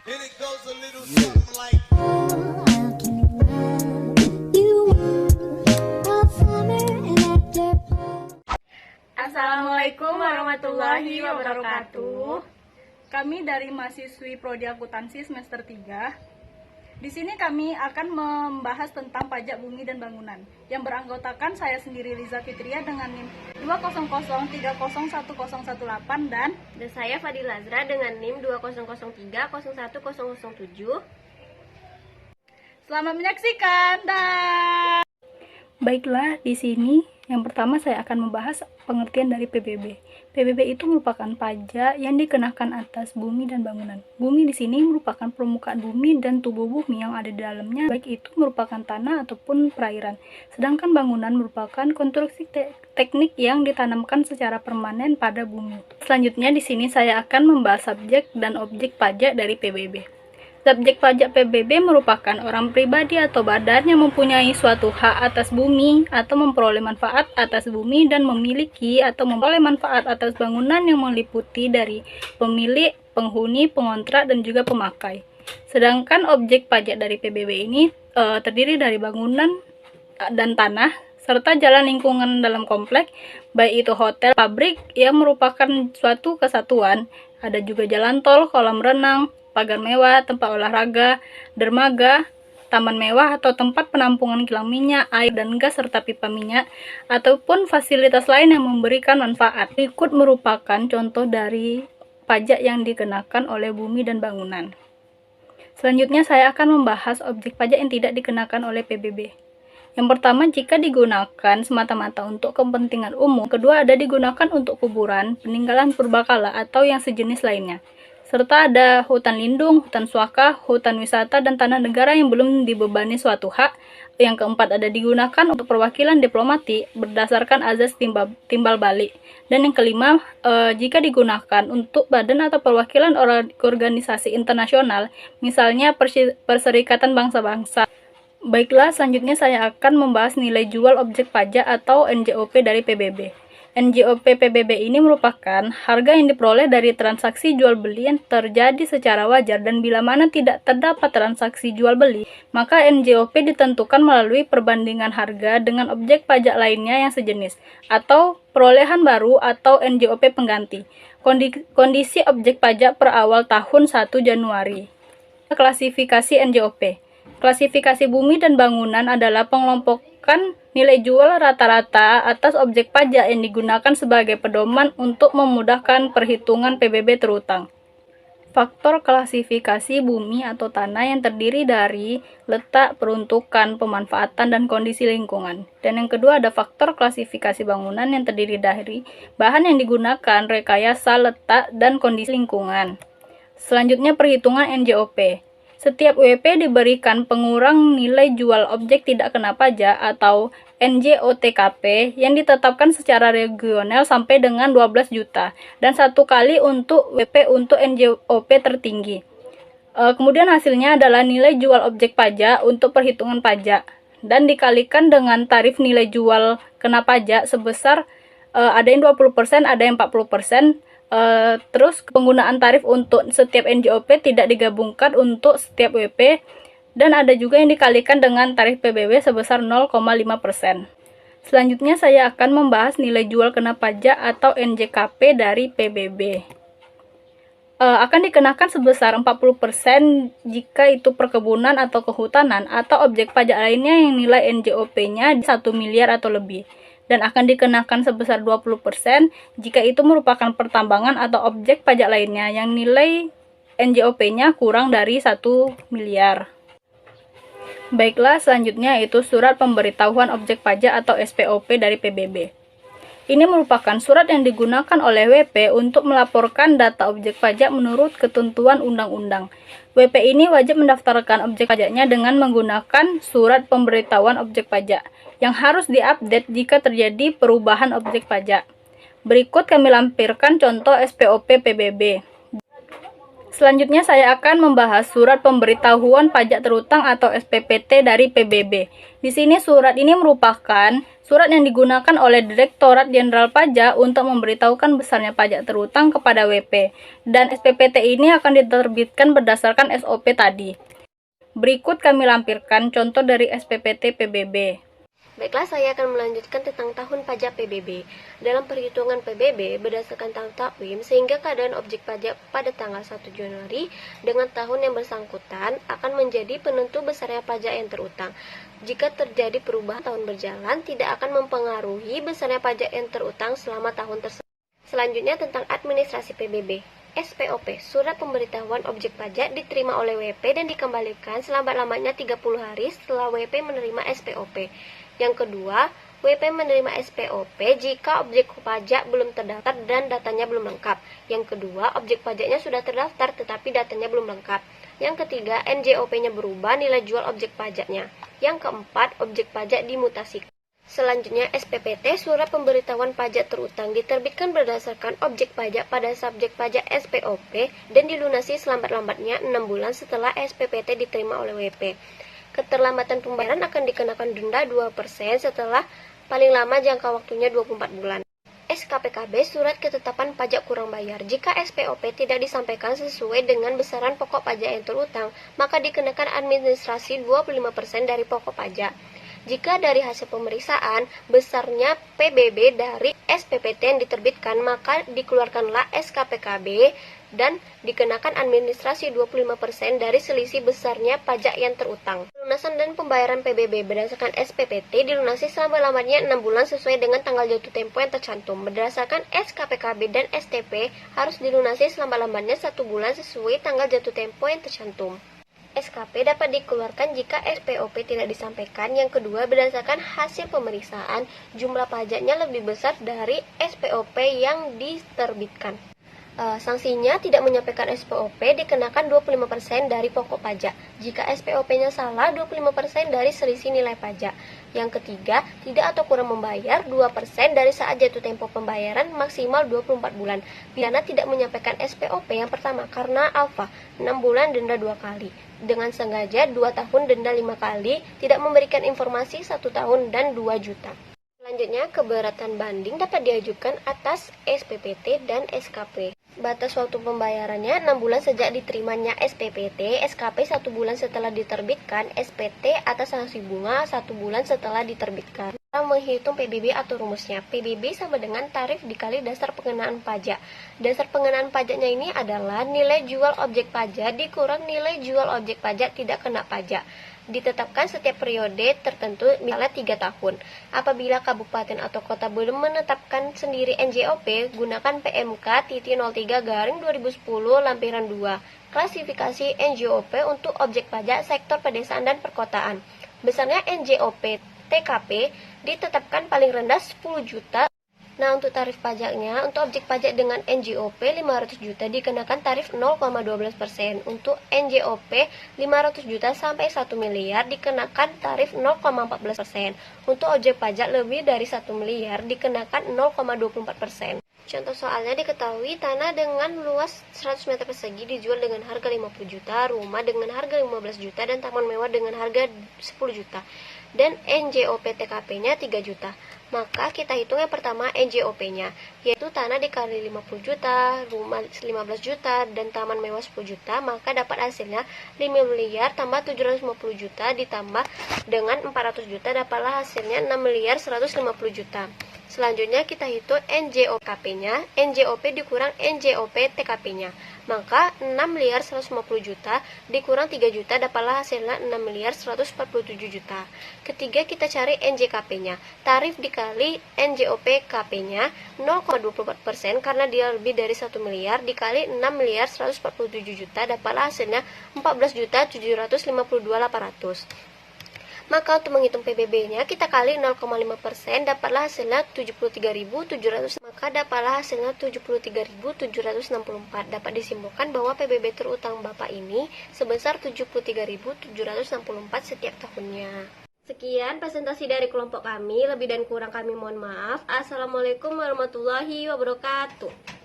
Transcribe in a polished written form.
And it goes a little something like Assalamualaikum warahmatullahi wabarakatuh. Kami dari mahasiswi Prodi Akuntansi semester 3. Di sini kami akan membahas tentang pajak bumi dan bangunan yang beranggotakan saya sendiri Liza Fitria dengan NIM 200301018 dan saya Fadila Azra dengan NIM 200301007. Selamat menyaksikan. Baiklah, di sini yang pertama saya akan membahas pengertian dari PBB. PBB itu merupakan pajak yang dikenakan atas bumi dan bangunan. Bumi di sini merupakan permukaan bumi dan tubuh bumi yang ada di dalamnya, baik itu merupakan tanah ataupun perairan. Sedangkan bangunan merupakan konstruksi teknik yang ditanamkan secara permanen pada bumi. Selanjutnya di sini saya akan membahas subjek dan objek pajak dari PBB. Subjek pajak PBB merupakan orang pribadi atau badan yang mempunyai suatu hak atas bumi atau memperoleh manfaat atas bumi dan memiliki atau memperoleh manfaat atas bangunan yang meliputi dari pemilik, penghuni, pengontrak, dan juga pemakai. Sedangkan objek pajak dari PBB ini terdiri dari bangunan dan tanah, serta jalan lingkungan dalam komplek, baik itu hotel, pabrik yang merupakan suatu kesatuan. Ada juga jalan tol, kolam renang, pagar mewah, tempat olahraga, dermaga, taman mewah atau tempat penampungan kilang minyak, air dan gas serta pipa minyak, ataupun fasilitas lain yang memberikan manfaat. Berikut merupakan contoh dari pajak yang dikenakan oleh bumi dan bangunan. Selanjutnya saya akan membahas objek pajak yang tidak dikenakan oleh PBB. Yang pertama, jika digunakan semata-mata untuk kepentingan umum. Kedua, ada digunakan untuk kuburan, peninggalan purbakala atau yang sejenis lainnya. Serta ada hutan lindung, hutan suaka, hutan wisata, dan tanah negara yang belum dibebani suatu hak. Yang keempat, ada digunakan untuk perwakilan diplomatik berdasarkan azas timbal balik. Dan yang kelima, jika digunakan untuk badan atau perwakilan organisasi internasional, misalnya Perserikatan Bangsa-Bangsa. Baiklah, selanjutnya saya akan membahas nilai jual objek pajak atau NJOP dari PBB. NJOP PBB ini merupakan harga yang diperoleh dari transaksi jual beli yang terjadi secara wajar, dan bila mana tidak terdapat transaksi jual beli, maka NJOP ditentukan melalui perbandingan harga dengan objek pajak lainnya yang sejenis, atau perolehan baru atau NJOP pengganti. Kondisi objek pajak per awal tahun 1 Januari. Klasifikasi NJOP. Klasifikasi bumi dan bangunan adalah pengelompokan nilai jual rata-rata atas objek pajak yang digunakan sebagai pedoman untuk memudahkan perhitungan PBB terutang. Faktor klasifikasi bumi atau tanah yang terdiri dari letak, peruntukan, pemanfaatan, dan kondisi lingkungan. Dan yang kedua ada faktor klasifikasi bangunan yang terdiri dari bahan yang digunakan, rekayasa, letak, dan kondisi lingkungan. Selanjutnya perhitungan NJOP. Setiap WP diberikan pengurang nilai jual objek tidak kena pajak atau NJOTKP yang ditetapkan secara regional sampai dengan 12 juta dan satu kali untuk WP untuk NJOP tertinggi. Kemudian hasilnya adalah nilai jual objek pajak untuk perhitungan pajak dan dikalikan dengan tarif nilai jual kena pajak sebesar ada yang 20%, ada yang 40%. Terus penggunaan tarif untuk setiap NJOP tidak digabungkan untuk setiap WP, dan ada juga yang dikalikan dengan tarif PBB sebesar 0,5%. Selanjutnya saya akan membahas nilai jual kena pajak atau NJKP dari PBB. Akan dikenakan sebesar 40% jika itu perkebunan atau kehutanan atau objek pajak lainnya yang nilai NJOP-nya 1 miliar atau lebih. Dan akan dikenakan sebesar 20% jika itu merupakan pertambangan atau objek pajak lainnya yang nilai NJOP-nya kurang dari 1 miliar. Baiklah, selanjutnya itu surat pemberitahuan objek pajak atau SPOP dari PBB. Ini merupakan surat yang digunakan oleh WP untuk melaporkan data objek pajak menurut ketentuan undang-undang. WP ini wajib mendaftarkan objek pajaknya dengan menggunakan surat pemberitahuan objek pajak yang harus diupdate jika terjadi perubahan objek pajak. Berikut kami lampirkan contoh SPOP PBB. Selanjutnya saya akan membahas surat pemberitahuan pajak terutang atau SPPT dari PBB. Di sini surat ini merupakan surat yang digunakan oleh Direktorat Jenderal Pajak untuk memberitahukan besarnya pajak terutang kepada WP. Dan SPPT ini akan diterbitkan berdasarkan SOP tadi. Berikut kami lampirkan contoh dari SPPT PBB. Baiklah, saya akan melanjutkan tentang tahun pajak PBB. Dalam perhitungan PBB berdasarkan tahun takvim, sehingga keadaan objek pajak pada tanggal 1 Januari dengan tahun yang bersangkutan akan menjadi penentu besarnya pajak yang terutang. Jika terjadi perubahan tahun berjalan, tidak akan mempengaruhi besarnya pajak yang terutang selama tahun tersebut. Selanjutnya tentang administrasi PBB. SPOP, Surat Pemberitahuan Objek Pajak diterima oleh WP dan dikembalikan selambat-lambatnya 30 hari setelah WP menerima SPOP. Yang kedua, WP menerima SPOP jika objek pajak belum terdaftar dan datanya belum lengkap. Yang kedua, objek pajaknya sudah terdaftar tetapi datanya belum lengkap. Yang ketiga, NJOP-nya berubah nilai jual objek pajaknya. Yang keempat, objek pajak dimutasikan. Selanjutnya, SPPT, Surat Pemberitahuan Pajak Terutang, diterbitkan berdasarkan objek pajak pada subjek pajak SPOP dan dilunasi selambat-lambatnya 6 bulan setelah SPPT diterima oleh WP. Keterlambatan pembayaran akan dikenakan denda 2% setelah paling lama jangka waktunya 24 bulan. SKPKB, Surat Ketetapan Pajak Kurang Bayar. Jika SPOP tidak disampaikan sesuai dengan besaran pokok pajak yang terutang, maka dikenakan administrasi 25% dari pokok pajak. Jika dari hasil pemeriksaan besarnya PBB dari SPPT yang diterbitkan, maka dikeluarkanlah SKPKB dan dikenakan administrasi 25% dari selisih besarnya pajak yang terutang. Pelunasan dan pembayaran PBB berdasarkan SPPT dilunasi selama-lamanya 6 bulan sesuai dengan tanggal jatuh tempo yang tercantum. Berdasarkan SKPKB dan STP harus dilunasi selama-lamanya 1 bulan sesuai tanggal jatuh tempo yang tercantum. SKP dapat dikeluarkan jika SPOP tidak disampaikan. Yang kedua, berdasarkan hasil pemeriksaan, jumlah pajaknya lebih besar dari SPOP yang diterbitkan. Sanksinya tidak menyampaikan SPOP dikenakan 25% dari pokok pajak. Jika SPOP-nya salah, 25% dari selisih nilai pajak. Yang ketiga, tidak atau kurang membayar 2% dari saat jatuh tempo pembayaran maksimal 24 bulan. Pidana tidak menyampaikan SPOP yang pertama karena alfa 6 bulan denda 2 kali. Dengan sengaja 2 tahun denda 5 kali, tidak memberikan informasi 1 tahun dan 2 juta. Selanjutnya, keberatan banding dapat diajukan atas SPPT dan SKP. Batas waktu pembayarannya 6 bulan sejak diterimanya SPPT, SKP 1 bulan setelah diterbitkan, SPT atas sanksi bunga 1 bulan setelah diterbitkan. Kita menghitung PBB atau rumusnya. PBB sama dengan tarif dikali dasar pengenaan pajak. Dasar pengenaan pajaknya ini adalah nilai jual objek pajak dikurang nilai jual objek pajak tidak kena pajak. Ditetapkan setiap periode tertentu, misalnya 3 tahun. Apabila kabupaten atau kota belum menetapkan sendiri NJOP, gunakan PMK 03/2010 lampiran 2. Klasifikasi NJOP untuk objek pajak sektor pedesaan dan perkotaan. Besarnya NJOP TKP ditetapkan paling rendah 10 juta. Nah, untuk tarif pajaknya, untuk objek pajak dengan NJOP 500 juta dikenakan tarif 0,12%. Untuk NJOP 500 juta sampai 1 miliar dikenakan tarif 0,14%. Untuk objek pajak lebih dari 1 miliar dikenakan 0,24%. Contoh soalnya, diketahui tanah dengan luas 100 meter persegi dijual dengan harga 50 juta, rumah dengan harga 15 juta, dan taman mewah dengan harga 10 juta. Dan NJOP TKP-nya 3 juta. Maka kita hitung yang pertama NJOP-nya, yaitu tanah dikali 50 juta, rumah 15 juta, dan taman mewah 10 juta, maka dapat hasilnya 5 miliar tambah 750 juta ditambah dengan 400 juta, dapatlah hasilnya 6 miliar 150 juta. Selanjutnya kita hitung NJOP-nya, NJOP dikurang NJOP TKP-nya. Maka 6 miliar 150 juta dikurang 3 juta dapatlah hasilnya 6 miliar 147 juta. Ketiga, kita cari NJKP-nya. Tarif dikali NJOP KP-nya 0,24% karena dia lebih dari 1 miliar dikali 6 miliar 147 juta dapatlah hasilnya 14 juta 752.800. Maka untuk menghitung PBB-nya kita kali 0,5% dapatlah hasilnya 73.700. Maka dapatlah hasilnya 73.764. Dapat disimpulkan bahwa PBB terutang Bapak ini sebesar 73.764 setiap tahunnya. Sekian presentasi dari kelompok kami, lebih dan kurang kami mohon maaf. Assalamualaikum warahmatullahi wabarakatuh.